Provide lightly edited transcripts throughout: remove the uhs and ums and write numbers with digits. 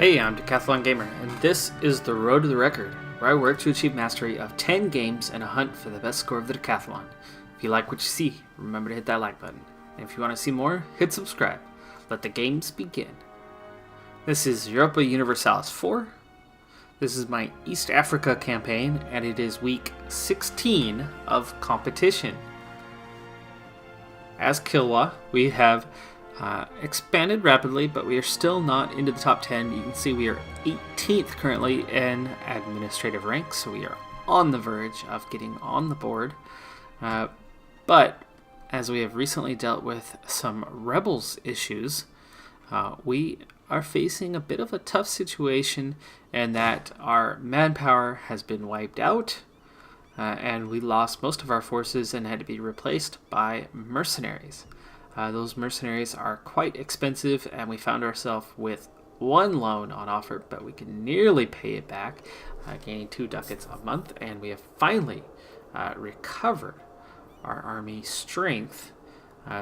Hey, I'm Decathlon Gamer, and this is the Road to the Record, where I work to achieve mastery of 10 games and a hunt for the best score of the Decathlon. If you like what you see, remember to hit that like button. And if you want to see more, hit subscribe. Let the games begin. This is Europa Universalis 4. This is my East Africa campaign, and it is week 16 of competition. As Kilwa, we have expanded rapidly, but we are still not into the top 10. You can see we are 18th currently in administrative rank, so we are on the verge of getting on the board. But as we have recently dealt with some rebels issues, we are facing a bit of a tough situation in that our manpower has been wiped out, and we lost most of our forces and had to be replaced by mercenaries. Those mercenaries are quite expensive, and we found ourselves with one loan on offer, but we can nearly pay it back, gaining 2 ducats a month, and we have finally recovered our army strength,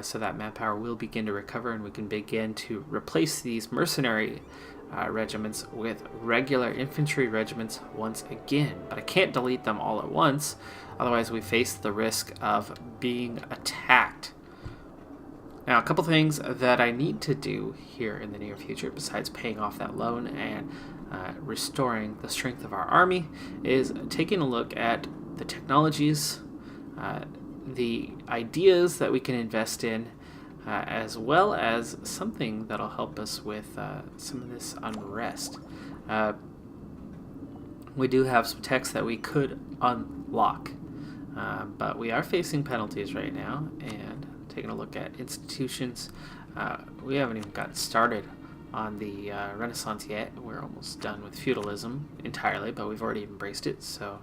so that manpower will begin to recover, and we can begin to replace these mercenary regiments with regular infantry regiments once again. But I can't delete them all at once, otherwise we face the risk of being attacked. Now, a couple things that I need to do here in the near future, besides paying off that loan and restoring the strength of our army, is taking a look at the technologies, the ideas that we can invest in, as well as something that'll help us with some of this unrest. We do have some techs that we could unlock, but we are facing penalties right now, and taking a look at institutions. We haven't even gotten started on the Renaissance yet. We're almost done with feudalism entirely, but we've already embraced it. So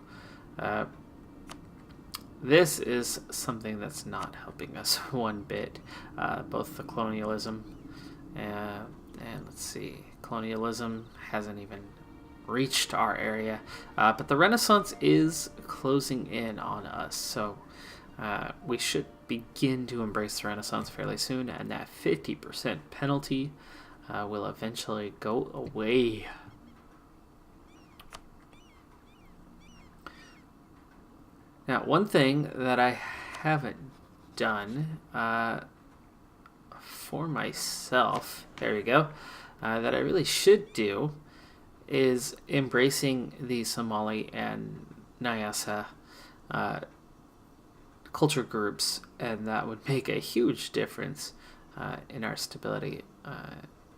this is something that's not helping us one bit. Both the colonialism and let's see, colonialism hasn't even reached our area, but the Renaissance is closing in on us. So we should begin to embrace the Renaissance fairly soon, and that 50% penalty will eventually go away. Now, one thing that I haven't done for myself, there we go, that I really should do is embracing the Somali and Nyasa culture groups, and that would make a huge difference in our stability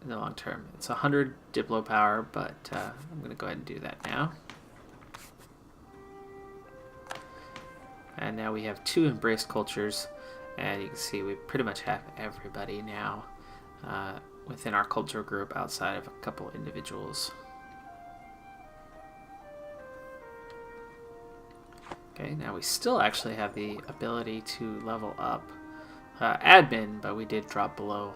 in the long term. It's 100 Diplo power, but I'm going to go ahead and do that now. And now we have 2 embraced cultures, and you can see we pretty much have everybody now within our culture group outside of a couple individuals. Okay, now we still actually have the ability to level up admin, but we did drop below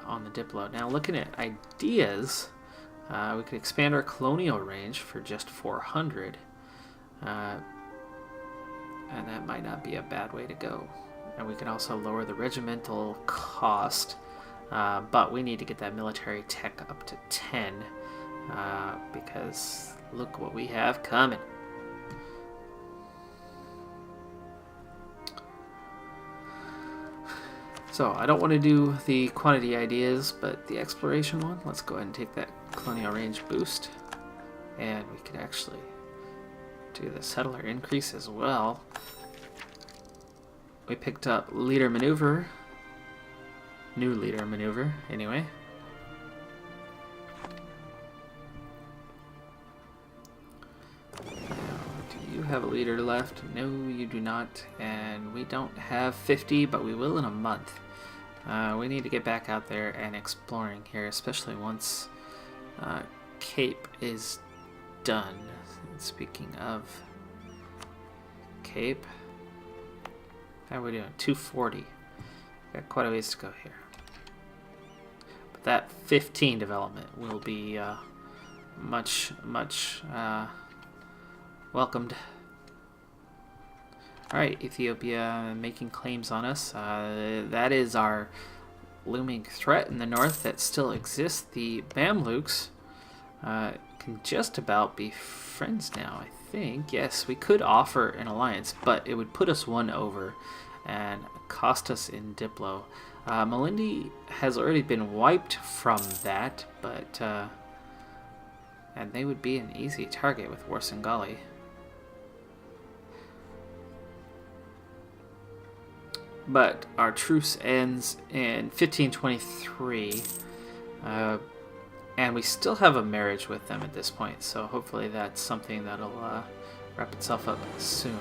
on the Diplo. Now, looking at ideas, we could expand our colonial range for just 400, and that might not be a bad way to go. And we can also lower the regimental cost, but we need to get that military tech up to 10, because look what we have coming. So I don't want to do the quantity ideas, but the exploration one, let's go ahead and take that colonial range boost. And we could actually do the settler increase as well. We picked up leader maneuver, new leader maneuver anyway. Do you have a leader left? No, you do not. And we don't have 50, but we will in a month. We need to get back out there and exploring here, especially once Cape is done. Speaking of Cape, how are we doing? 240. Got quite a ways to go here. But that 15 development will be much welcomed. Alright, Ethiopia making claims on us. That is our looming threat in the north that still exists. The Mamluks Can just about be friends now, I think. Yes, we could offer an alliance, but it would put us one over and cost us in Diplo. Malindi has already been wiped from that, but and they would be an easy target with Warsangali. But our truce ends in 1523, and we still have a marriage with them at this point, so hopefully that's something that'll wrap itself up soon.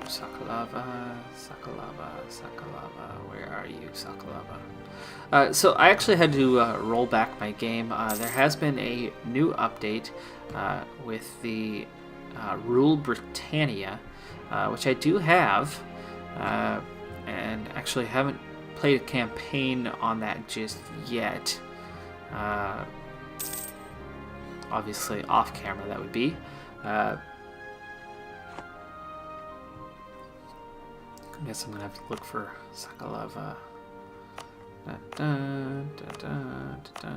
Sakalava, where are you, Sakalava? So I actually had to roll back my game. There has been a new update with the Rule Britannia, which I do have, and actually haven't played a campaign on that just yet. Obviously off camera that would be. I guess I'm gonna have to look for Sakalava. Da, da, da, da, da, da.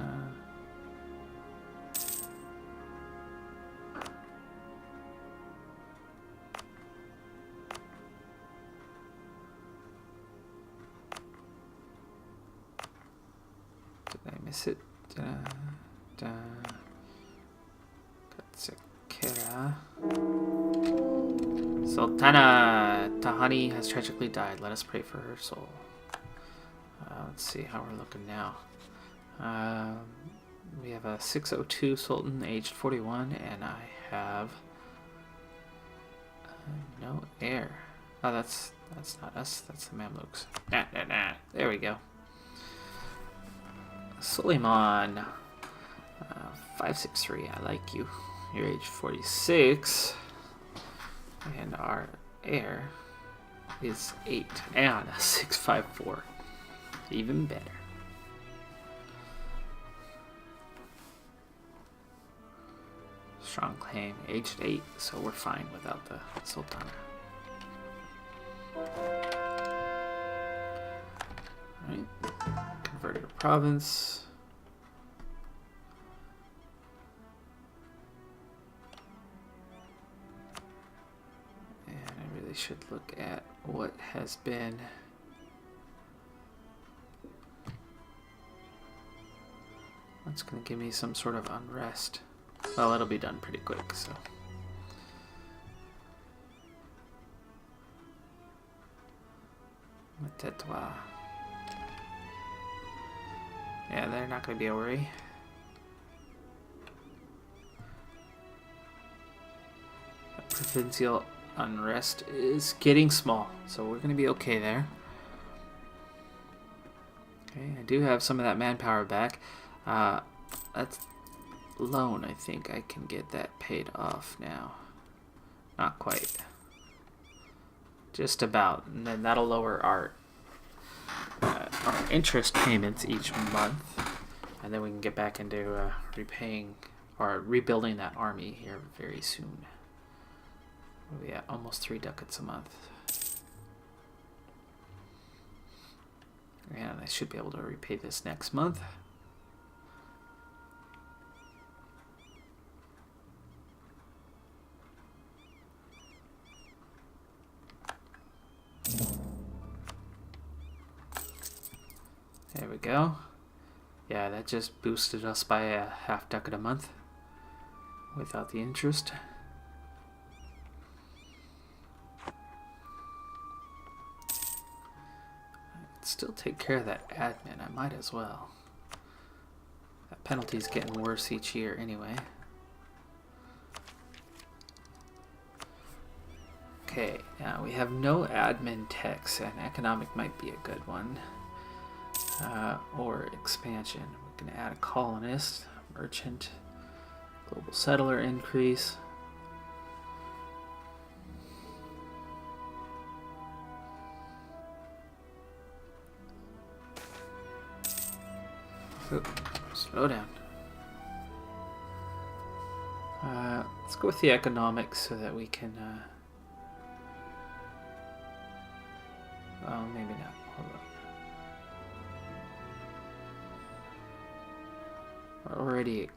Did I miss it? Da, da. Katsekera. Sultana Tahani has tragically died. Let us pray for her soul. Let's see how we're looking now. We have a 602 Sultan, aged 41, and I have no heir. Oh, that's not us. That's the Mamluks. Nah. There we go. Suleiman, 563. I like you. You're age 46. And our heir is 8 and 654. Even better. Strong claim, aged 8, so we're fine without the Sultana. Alright, converted a province. Should look at what has been what's going to give me some sort of unrest. Well, it'll be done pretty quick, so yeah, they're not going to be a worry. Provincial unrest is getting small, so we're going to be okay there. Okay, I do have some of that manpower back. That's loan. I think I can get that paid off now. Not quite. Just about, and then that'll lower our interest payments each month, and then we can get back into repaying or rebuilding that army here very soon. We'll be at almost 3 ducats a month. And I should be able to repay this next month. There we go. Yeah, that just boosted us by a half ducat a month without the interest. Still take care of that admin. I might as well. That penalty's getting worse each year anyway. Okay, now we have no admin techs, and economic might be a good one. Or expansion. We can add a colonist, merchant, global settler increase. Oop, slow down. Let's go with the economics so that we can. Well, maybe not. Hold on. We're already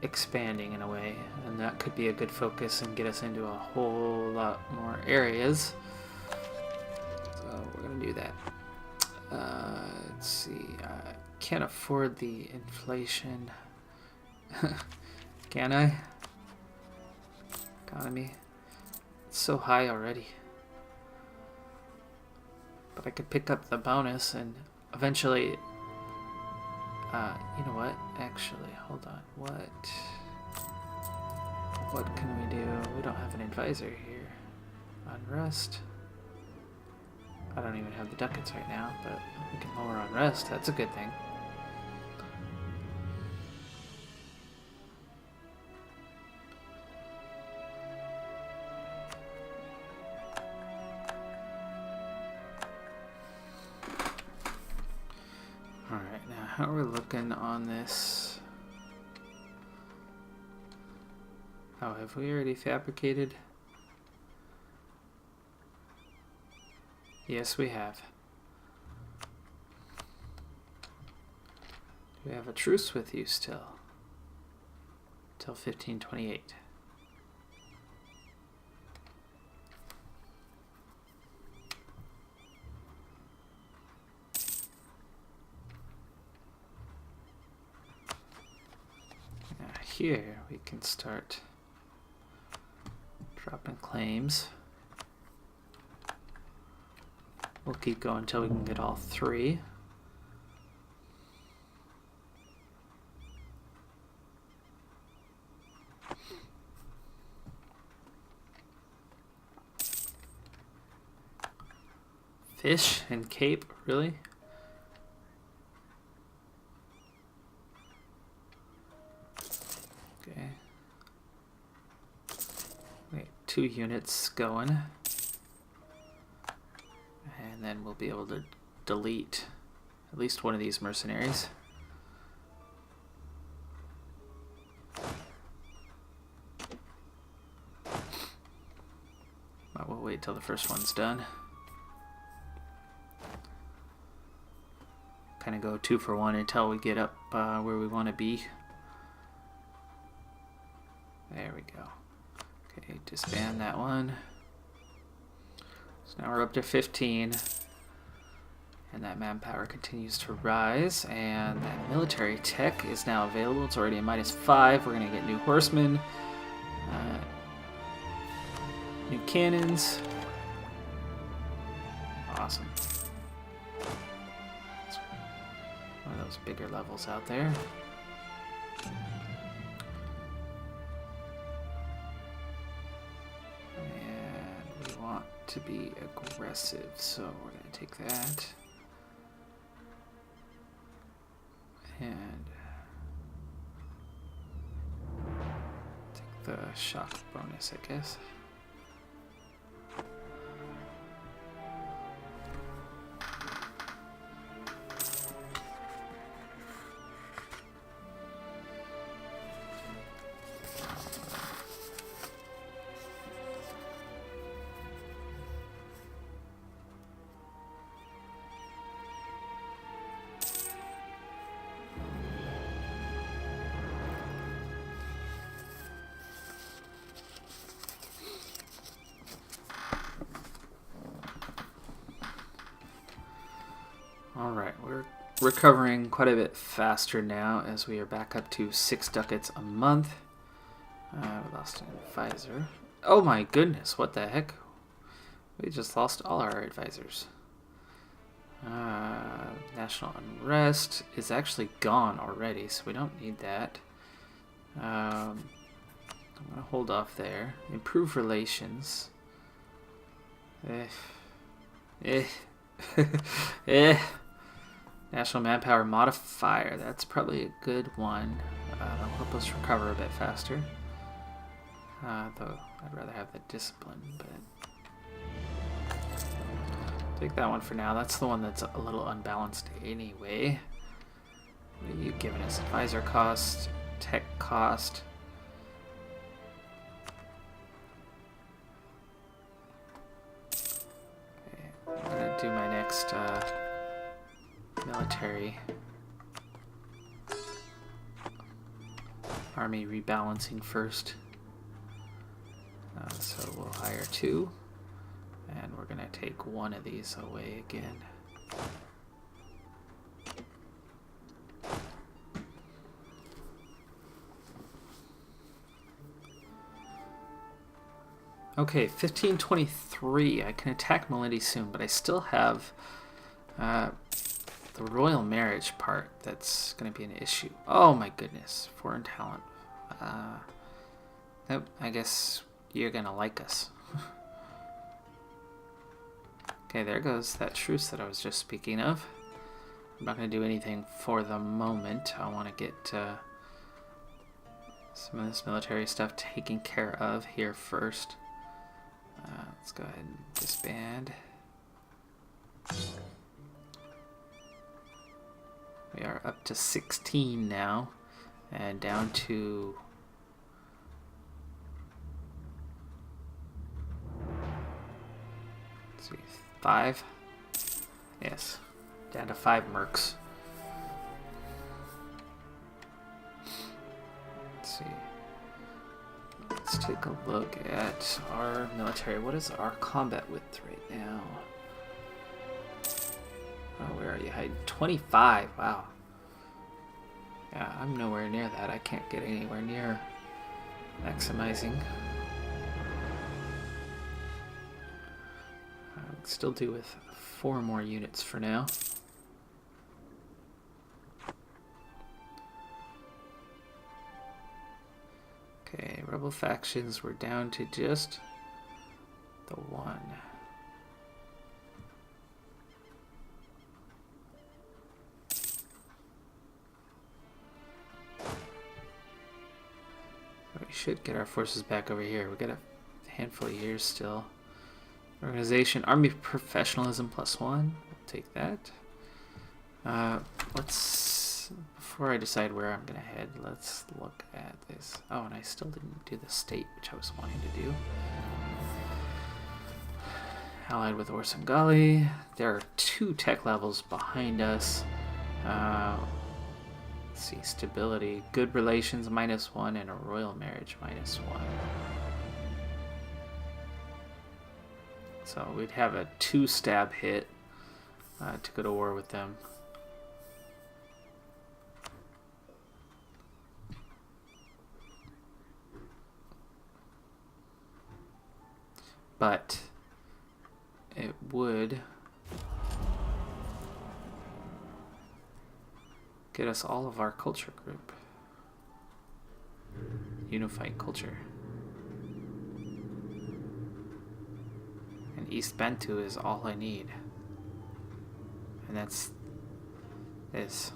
expanding in a way, and that could be a good focus and get us into a whole lot more areas. So we're gonna do that. Let's see. I can't afford the inflation. Can I? Economy. It's so high already. But I could pick up the bonus and eventually. You know what? Actually, hold on. What can we do? We don't have an advisor here. Unrest. I don't even have the ducats right now, but we can lower unrest. That's a good thing. Alright, now how are we looking on this? Oh, have we already fabricated? Yes, we have. Do we have a truce with you still? Till 1528. Now here we can start dropping claims. We'll keep going until we can get all three. Fish and Cape, really? Okay. Wait, 2 units going. And then we'll be able to delete at least one of these mercenaries. But we'll wait till the first one's done. Kind of go 2 for 1 until we get up where we want to be. There we go. Okay, disband that one. So now we're up to 15, and that manpower continues to rise, and that military tech is now available. It's already a -5. We're going to get new horsemen, new cannons. Awesome. It's one of those bigger levels out there. To be aggressive, so we're going to take that and take the shock bonus, I guess. Alright, we're recovering quite a bit faster now as we are back up to 6 ducats a month. We lost an advisor. Oh my goodness, what the heck? We just lost all our advisors. National unrest is actually gone already, so we don't need that. I'm going to hold off there. Improve relations. National manpower modifier. That's probably a good one. That'll help us recover a bit faster. Though I'd rather have the discipline, but take that one for now. That's the one that's a little unbalanced anyway. What are you giving us? Advisor cost, tech cost. Okay, I'm gonna do my next military army rebalancing first. So we'll hire 2, and we're going to take one of these away again. Okay, 1523. I can attack Malindi soon, but I still have the royal marriage part that's going to be an issue. Oh my goodness, foreign talent. I guess you're going to like us. Okay, there goes that truce that I was just speaking of. I'm not going to do anything for the moment. I want to get some of this military stuff taken care of here first. Let's go ahead and disband. We are up to 16 now, and down to let's see, 5. Yes, down to 5 mercs. Let's see. Let's take a look at our military. What is our combat width right now? Oh, where are you hiding? 25. Wow. Yeah, I'm nowhere near that. I can't get anywhere near maximizing. I can still do with 4 more units for now. Okay, rebel factions, we're down to just the 1. We should get our forces back over here. We've got a handful of years still. Organization, army professionalism +1. We'll take that. Before I decide where I'm going to head, let's look at this. Oh, and I still didn't do the state, which I was wanting to do. Allied with Orsangali. There are 2 tech levels behind us. Let's see, stability. Good relations -1 and a royal marriage -1. So we'd have a 2 stab hit to go to war with them. But it would get us all of our culture group. Unified culture. And East Bantu is all I need. And that's this.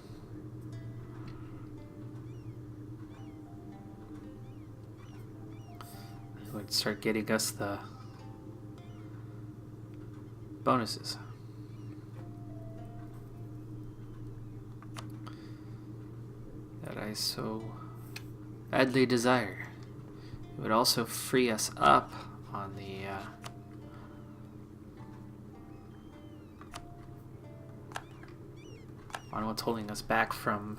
It would start getting us the bonuses. That I so badly desire. It would also free us up on the on what's holding us back from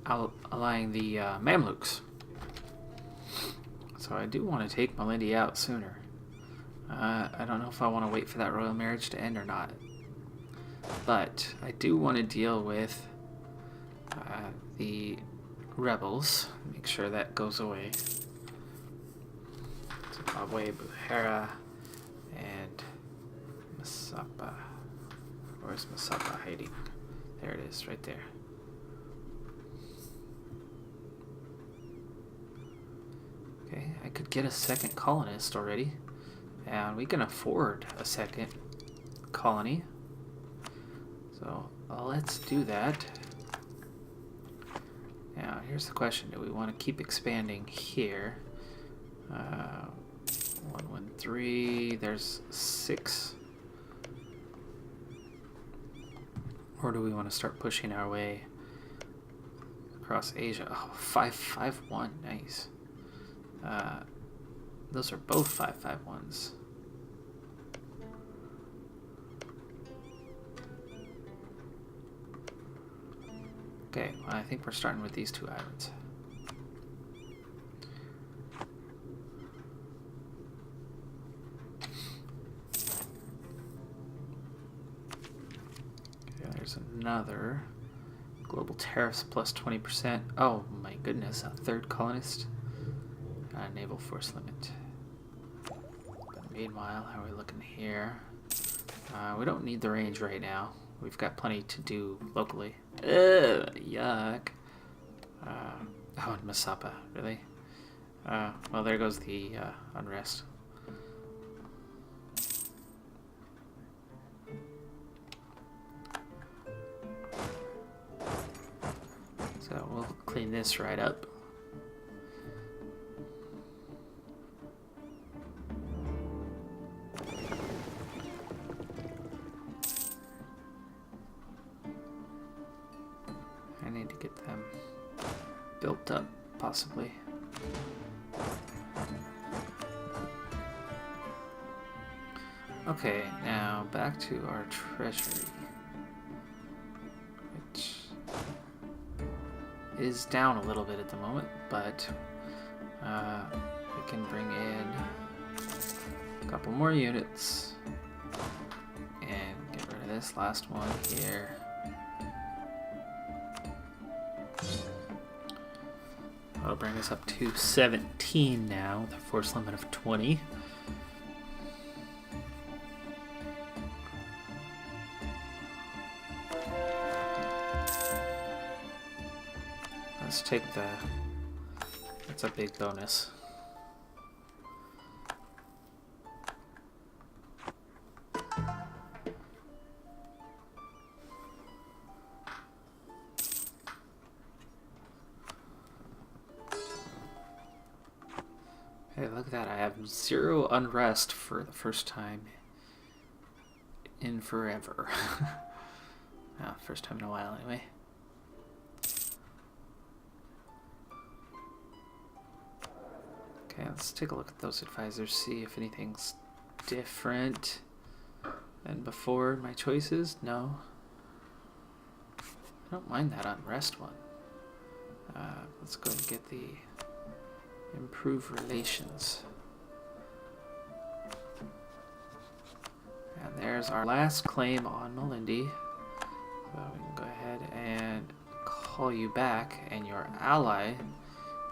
allying the Mamluks. So I do want to take Malindi out sooner. I don't know if I want to wait for that royal marriage to end or not. But I do want to deal with the rebels. Make sure that goes away. Zimbabwe, Buhera, and Masapa. Where's Masapa hiding? There it is, right there. Okay, I could get a second colonist already. And we can afford a second colony. So let's do that. Now, here's the question. Do we want to keep expanding here? 113, there's 6. Or do we want to start pushing our way across Asia? Oh, 551, nice. Those are both 551s. Okay, well, I think we're starting with these 2 islands. There's another. Global tariffs plus 20%. Oh my goodness, a third colonist. Naval force limit. But meanwhile, how are we looking here? We don't need the range right now. We've got plenty to do locally. Ugh, yuck. Oh, and Masapa, really? Well, there goes the unrest. So we'll clean this right up. I need to get them built up, possibly. Okay, now back to our treasury, which is down a little bit at the moment, but we can bring in a couple more units and get rid of this last one here. That'll bring us up to 17 now, with a force limit of 20. Let's take that's a big bonus. Hey, look at that. I have 0 unrest for the first time in forever. First time in a while anyway. Okay, let's take a look at those advisors, see if anything's different than before my choices. No. I don't mind that unrest one. Let's go and get the improve relations. And there's our last claim on Malindi. So we can go ahead and call you back, and your ally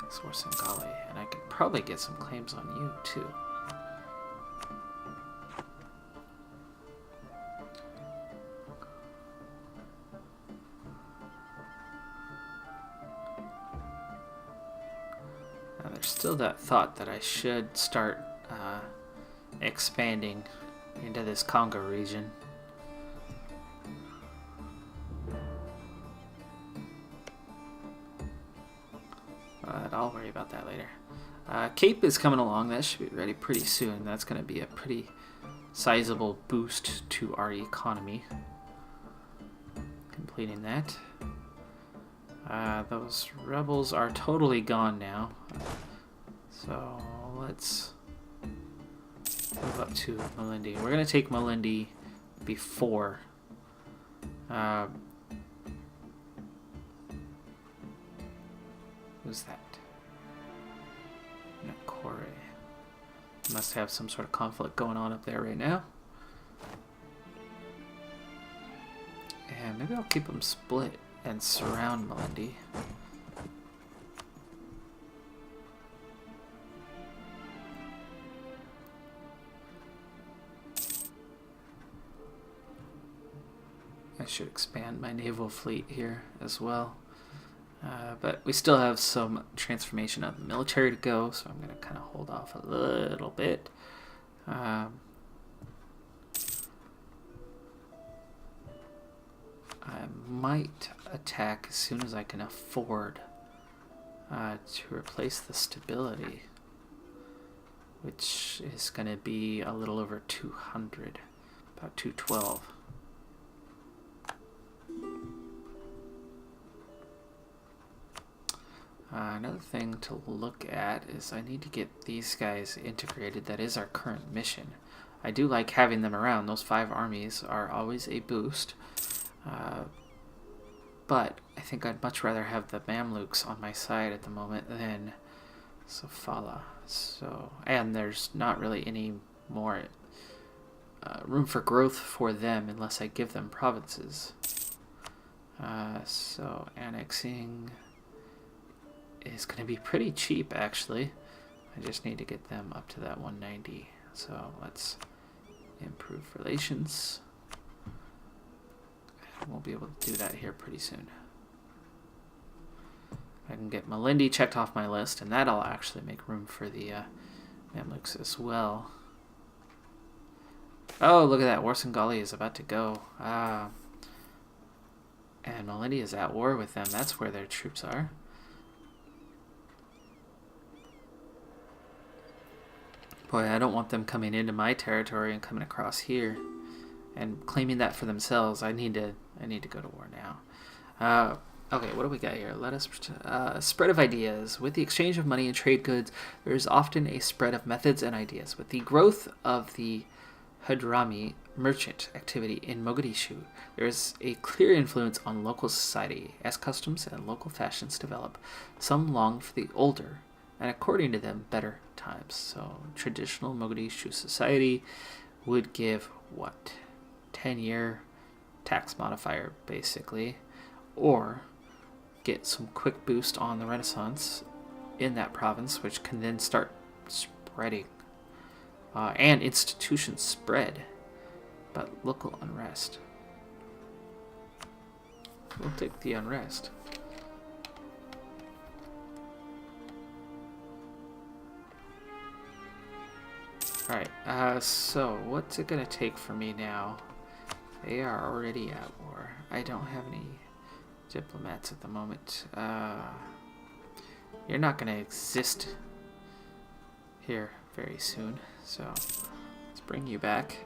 is Warsangali, and I could probably get some claims on you too. Now there's still that thought that I should start expanding into this Congo region. But I'll worry about that later. Cape is coming along. That should be ready pretty soon. That's going to be a pretty sizable boost to our economy. Completing that. Those rebels are totally gone now. So let's move up to Malindi. We're going to take Malindi before who's that? Nakore. Must have some sort of conflict going on up there right now. And maybe I'll keep them split and surround Malindi. I should expand my naval fleet here as well. But we still have some transformation of the military to go, so I'm going to kind of hold off a little bit. I might attack as soon as I can afford to replace the stability, which is going to be a little over 200, about 212. Another thing to look at is I need to get these guys integrated. That is our current mission. I do like having them around. Those 5 armies are always a boost. But I think I'd much rather have the Mamluks on my side at the moment than Sofala. So, and there's not really any more room for growth for them unless I give them provinces. So annexing is going to be pretty cheap, actually. I just need to get them up to that 190. So let's improve relations. We'll be able to do that here pretty soon. I can get Malindi checked off my list, and that'll actually make room for the Mamluks as well. Oh, look at that. Warsangali is about to go. And Malindi is at war with them. That's where their troops are. Boy, I don't want them coming into my territory and coming across here and claiming that for themselves. I need to go to war now. Okay, what do we got here? Let us spread of ideas. With the exchange of money and trade goods, there is often a spread of methods and ideas. With the growth of the Hadrami merchant activity in Mogadishu, there is a clear influence on local society as customs and local fashions develop. Some long for the older and, according to them, better times. So traditional Mogadishu society would give what? 10-year tax modifier, basically, or get some quick boost on the Renaissance in that province, which can then start spreading. And institutions spread, but local unrest. We'll take the unrest. Alright, so what's it gonna take for me now? They are already at war. I don't have any diplomats at the moment. You're not gonna exist here very soon, so let's bring you back.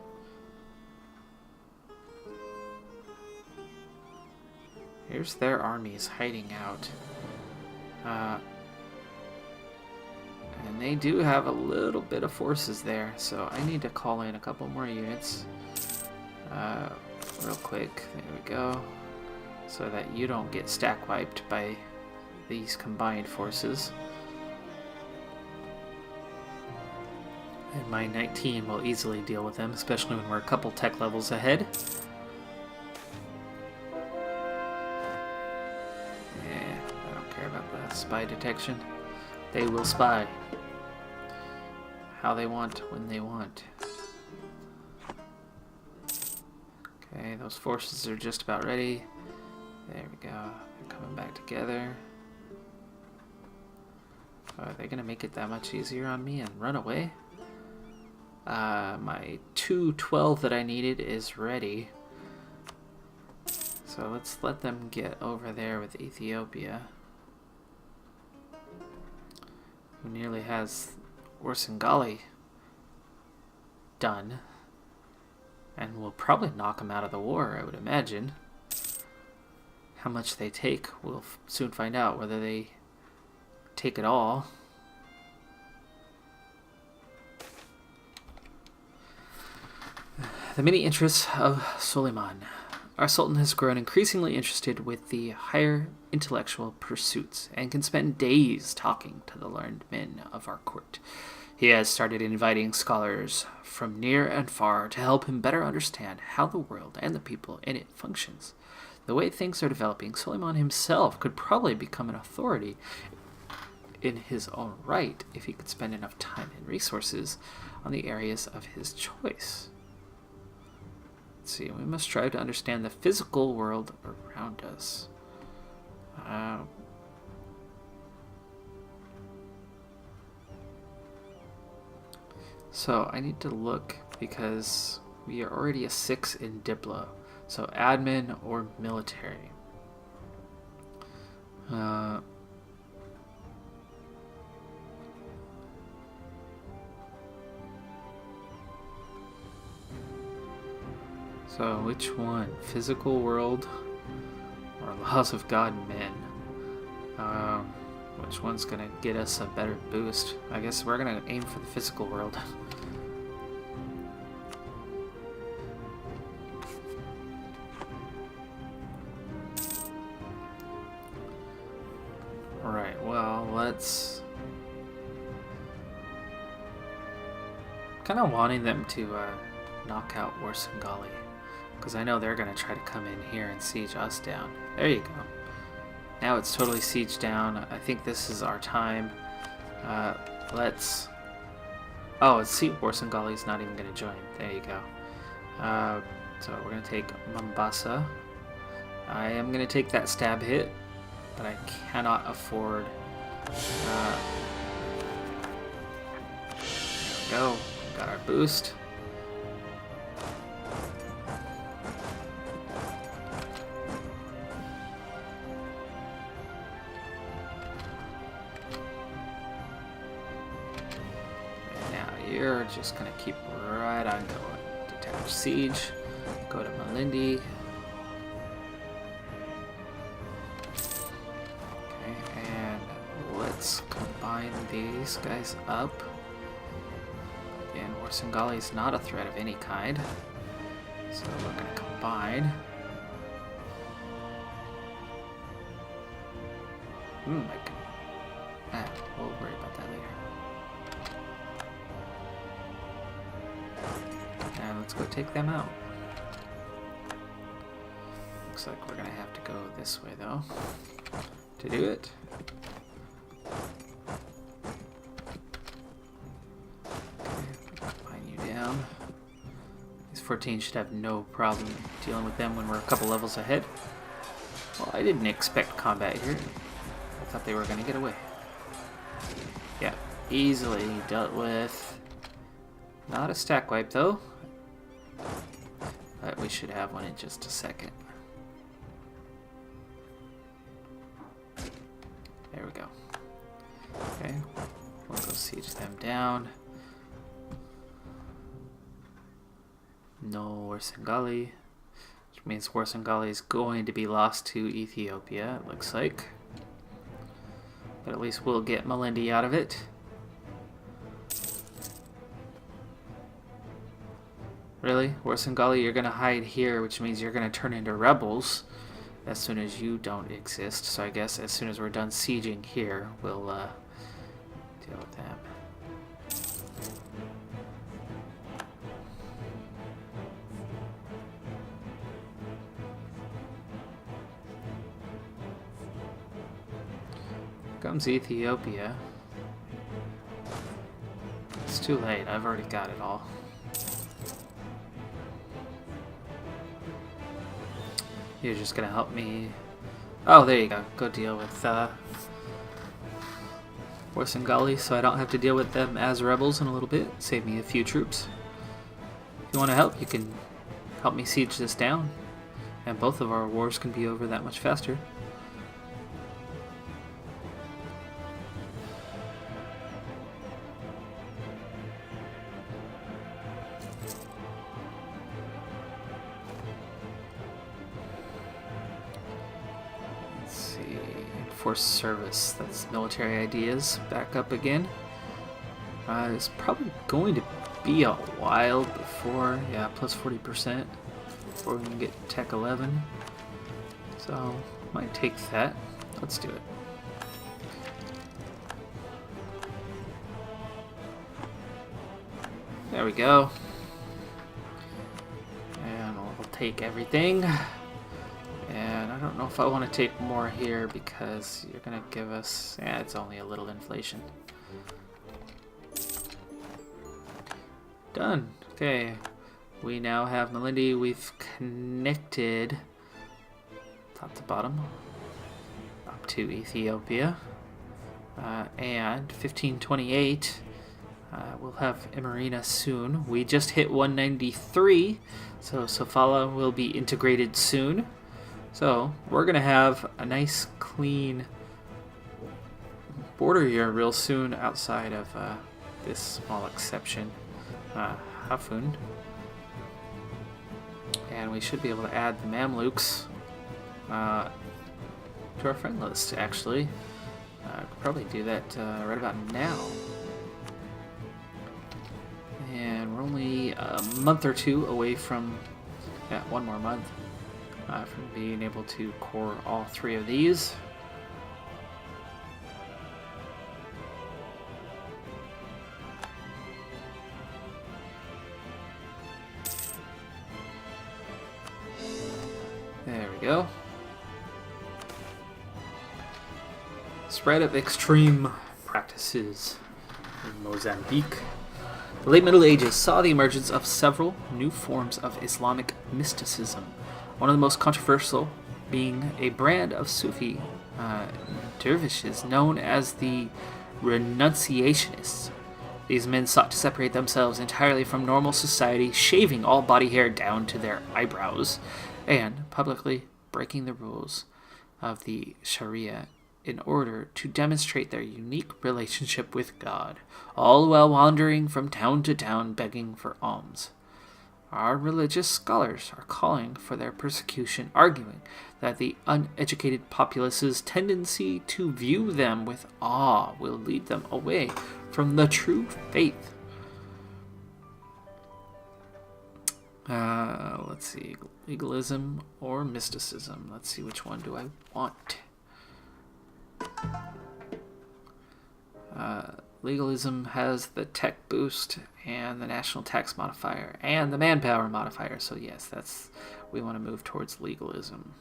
Here's their armies hiding out. And they do have a little bit of forces there, so I need to call in a couple more units. Real quick, there we go. So that you don't get stack wiped by these combined forces. And my 19 will easily deal with them, especially when we're a couple tech levels ahead. Yeah, I don't care about the spy detection. They will spy. How they want, when they want. Okay, those forces are just about ready. There we go. They're coming back together. Are they going to make it that much easier on me and run away? My 212 that I needed is ready. So let's let them get over there with Ethiopia, who nearly has Orsangali done. And we'll probably knock them out of the war, I would imagine. How much they take, we'll soon find out. Whether they take it all. The many interests of Suleiman. Our Sultan has grown increasingly interested with the higher intellectual pursuits and can spend days talking to the learned men of our court. He has started inviting scholars from near and far to help him better understand how the world and the people in it functions. The way things are developing, Suleiman himself could probably become an authority in his own right if he could spend enough time and resources on the areas of his choice. Let's see, we must strive to understand the physical world around us. So I need to look because we are already a 6 in Diplo. So admin or military. So which one? Physical world or laws of God and men? Which one's gonna get us a better boost? I guess we're gonna aim for the physical world. Alright, well, let's... kind of wanting them to knock out Warsangali. Because I know they're going to try to come in here and siege us down. There you go. Now it's totally sieged down. I think this is our time. Let's... Oh, see, Borsengali's not even going to join. There you go. So we're going to take Mombasa. I am going to take that stab hit, but I cannot afford... there we go. Got our boost. You're just gonna keep right on going. Detach siege. Go to Malindi. Okay, and let's combine these guys up. Again, Orsangali is not a threat of any kind, so we're gonna combine. We'll worry about that later. And let's go take them out. Looks like we're gonna have to go this way though to do it. Okay, combine you down. These 14 should have no problem dealing with them when we're a couple levels ahead. Well, I didn't expect combat here. I thought they were gonna get away. Yeah, easily dealt with. Not a stack wipe though. But we should have one in just a second. There we go. Okay, we'll go siege them down. No Warsangali, which means Warsangali is going to be lost to Ethiopia, it looks like. But at least we'll get Malindi out of it. Really? Warsangali, you're going to hide here, which means you're going to turn into rebels as soon as you don't exist. So I guess as soon as we're done sieging here, we'll deal with them. Here comes Ethiopia. It's too late. I've already got it all. You're just gonna help me. Oh, there you go. Go deal with Warsangali, so I don't have to deal with them as rebels in a little bit. Save me a few troops. If you want to help, you can help me siege this down, and both of our wars can be over that much faster. Force service, that's military ideas, back up again. It's probably going to be a while before, yeah, plus 40% before we can get Tech 11. So, might take that. Let's do it. There we go. And we'll take everything. And I don't know if I want to take more here because you're going to give us... Yeah, it's only a little inflation. Done. Okay. We now have Malindi. We've connected top to bottom up to Ethiopia. And 1528. We'll have Emirina soon. We just hit 193. So Sofala will be integrated soon. So, we're going to have a nice, clean border here real soon outside of this small exception, Hafund. And we should be able to add the Mamluks to our friend list, actually. Could probably do that right about now. And we're only a month or two away from, yeah, one more month. From being able to core all three of these. go. Spread of extreme practices in Mozambique. The late Middle Ages saw the emergence of several new forms of Islamic mysticism. One of the most controversial being a brand of Sufi dervishes known as the renunciationists. These men sought to separate themselves entirely from normal society, shaving all body hair down to their eyebrows, and publicly breaking the rules of the Sharia in order to demonstrate their unique relationship with God, all while wandering from town to town begging for alms. Our religious scholars are calling for their persecution, arguing that the uneducated populace's tendency to view them with awe will lead them away from the true faith. Let's see, legalism or mysticism. Let's see, which one do I want? Legalism has the tech boost and the national tax modifier and the manpower modifier. So yes, we want to move towards legalism.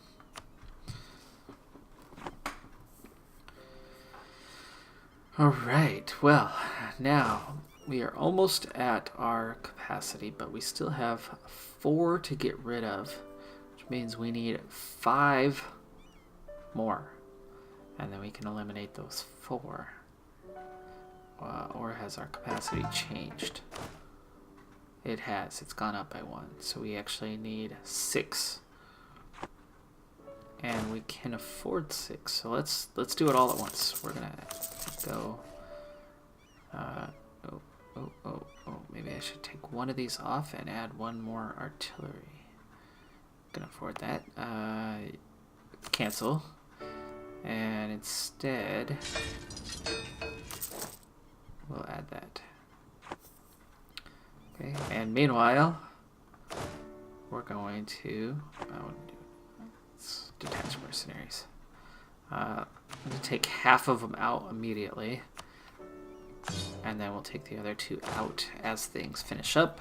All right. Well, now we are almost at our capacity, but we still have 4 to get rid of, which means we need 5 more. And then we can eliminate those 4. Or has our capacity changed? It has. It's gone up by 1. So we actually need 6. And we can afford 6. So let's do it all at once. We're gonna go. Maybe I should take one of these off and add 1 more artillery. Can afford that. Cancel. And instead, we'll add that. Okay, and meanwhile, we're going to let's detach mercenaries. I'm going to take half of them out immediately, and then we'll take the other 2 out as things finish up.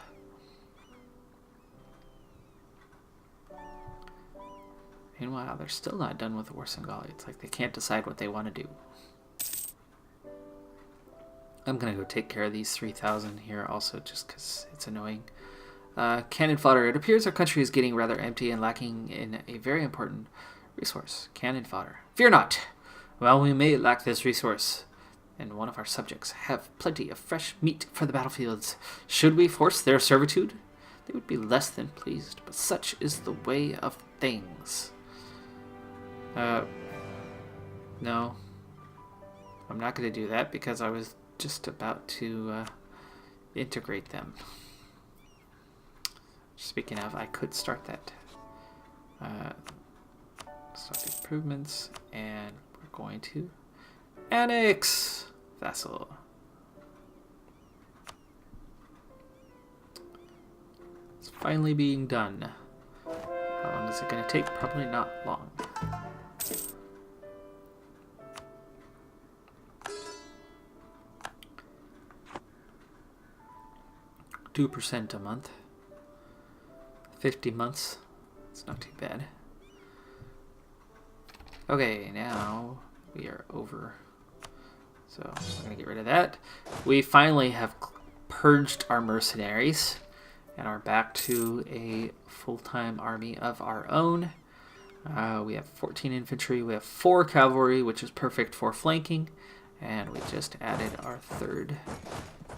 Meanwhile, they're still not done with the Warsangali. It's like they can't decide what they want to do. I'm going to go take care of these 3,000 here also, just because it's annoying. Cannon fodder. It appears our country is getting rather empty and lacking in a very important resource. Cannon fodder. Fear not! While we may lack this resource, and one of our subjects have plenty of fresh meat for the battlefields, should we force their servitude? They would be less than pleased, but such is the way of things. No. I'm not going to do that because I was just about to integrate them. Speaking of, I could start that. Start the improvements, and we're going to annex vassal. It's finally being done. How long is it going to take? Probably not long. 2% a month. 50 months. It's not too bad. Okay, now we are over. So I'm going to get rid of that. We finally have purged our mercenaries and are back to a full-time army of our own. We have 14 infantry. We have 4 cavalry, which is perfect for flanking. And we just added our 3rd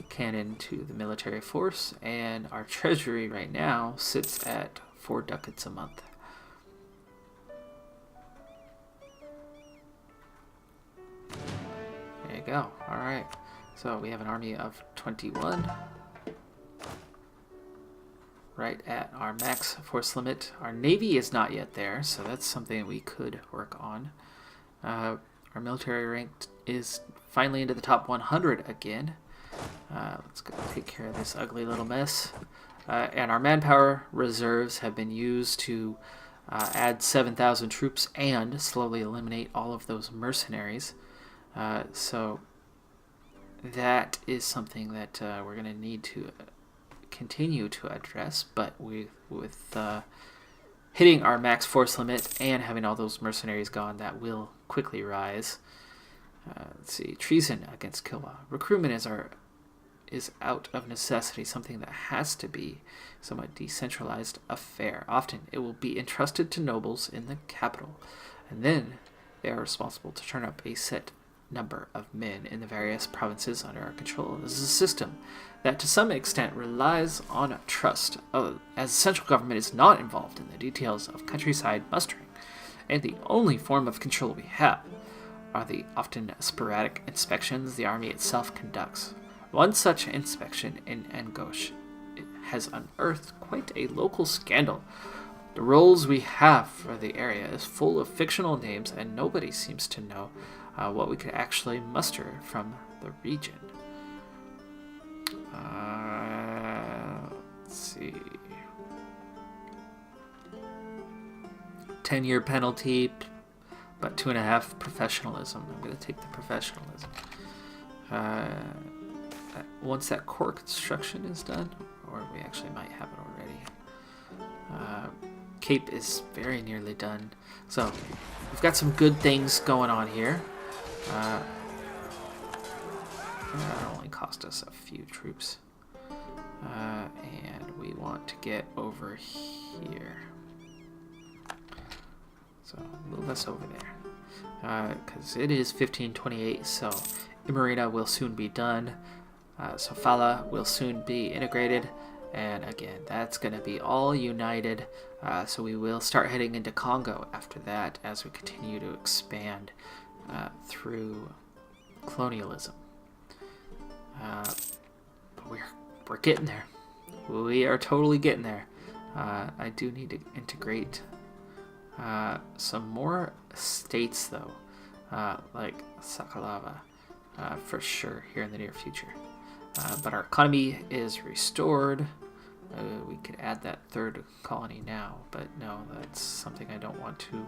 cannon to the military force. And our treasury right now sits at 4 ducats a month. There you go. All right. So we have an army of 21. Right at our max force limit. Our navy is not yet there, so that's something we could work on. Our military rank is finally into the top 100 again. Let's go take care of this ugly little mess. And our manpower reserves have been used to add 7,000 troops and slowly eliminate all of those mercenaries. So that is something that we're going to need to continue to address, but with hitting our max force limit and having all those mercenaries gone, that will quickly rise. Let's see, treason against Kilwa. Recruitment is out of necessity, something that has to be somewhat decentralized affair. Often it will be entrusted to nobles in the capital, and then they are responsible to turn up a set number of men in the various provinces under our control. This is a system that to some extent relies on trust, as the central government is not involved in the details of countryside mustering, and the only form of control we have are the often sporadic inspections the army itself conducts. One such inspection in Angosh has unearthed quite a local scandal. The rolls we have for the area is full of fictional names, and nobody seems to know what we could actually muster from the region. Let's see. 10-year penalty, but 2.5 professionalism. I'm going to take the professionalism. Once that core construction is done, or we actually might have it already. Cape is very nearly done. So we've got some good things going on here. That only cost us a few troops. And we want to get over here. So move us over there. Because it is 1528, so Imarina will soon be done. Sofala will soon be integrated. And again, that's going to be all united. So we will start heading into Congo after that as we continue to expand through colonialism. But we're getting there. We are totally getting there. I do need to integrate some more states, though, like Sakalava, for sure, here in the near future. But our economy is restored. We could add that third colony now, but no, that's something I don't want to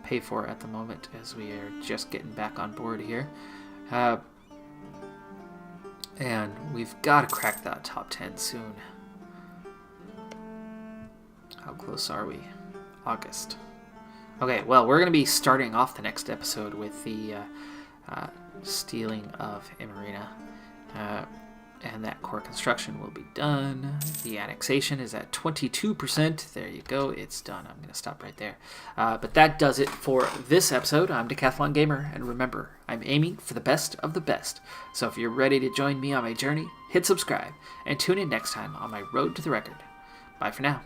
pay for at the moment, as we are just getting back on board here. And we've got to crack that top 10 soon. How close are we? August. Okay, well, we're going to be starting off the next episode with the stealing of Imarina. And that core construction will be done. The annexation is at 22%. There you go. It's done. I'm going to stop right there. But that does it for this episode. I'm Decathlon Gamer, and remember, I'm aiming for the best of the best. So if you're ready to join me on my journey, hit subscribe, and tune in next time on my road to the record. Bye for now.